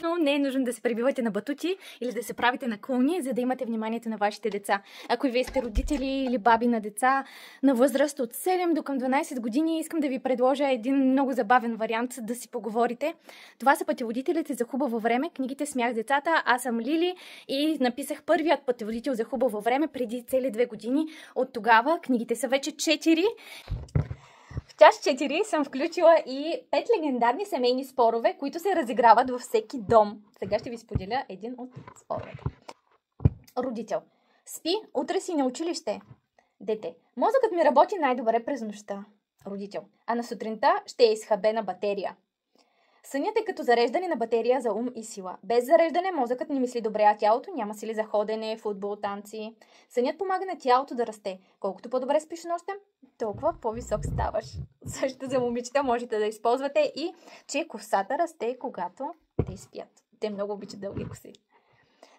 Но не е нужно да се пребивате на батути или да се правите на клоуни, за да имате вниманието на вашите деца. Ако вие сте родители или баби на деца на възраст от 7 до към 12 години, искам да ви предложа един много забавен вариант да си поговорите. Това са пътеводителите за хубаво време, книгите Смях децата. Аз съм Лили и написах първият пътеводител за хубаво време преди цели 2 години. От тогава книгите са вече 4. В част 4 съм включила и 5 легендарни семейни спорове, които се разиграват във всеки дом. Сега ще ви споделя един от споровете. Родител. Спи, утре си на училище. Дете. Мозъкът ми работи най-добре през нощта. Родител. А на сутринта ще е изхабена батерия. Сънят е като зареждане на батерия за ум и сила. Без зареждане мозъкът не мисли добре, а тялото няма сили за ходене, футбол, танци. Сънят помага на тялото да расте. Колкото по-добре спиш нощем, толкова по-висок ставаш. Също за момичета можете да използвате и, че косата расте, когато те спят. Те много обичат дълги коси.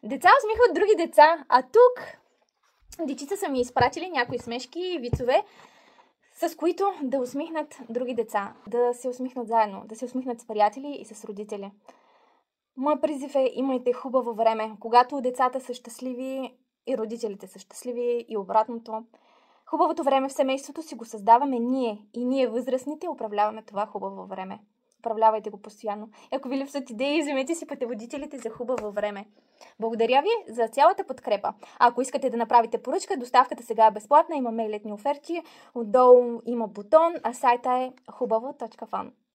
Деца усмихват други деца, а тук дечица са ми изпратили някои смешки и вицове, с които да усмихнат други деца, да се усмихнат заедно, да се усмихнат с приятели и с родители. Моят призив е: имайте хубаво време, когато децата са щастливи и родителите са щастливи и обратното. Хубавото време в семейството си го създаваме ние и ние възрастните управляваме това хубаво време. Управлявайте го постоянно. Ако ви липсват идеи, вземете си пътеводителите за хубаво време. Благодаря ви за цялата подкрепа. А ако искате да направите поръчка, доставката сега е безплатна, имаме летни оферти, отдолу има бутон, а сайта е hubavo.fan.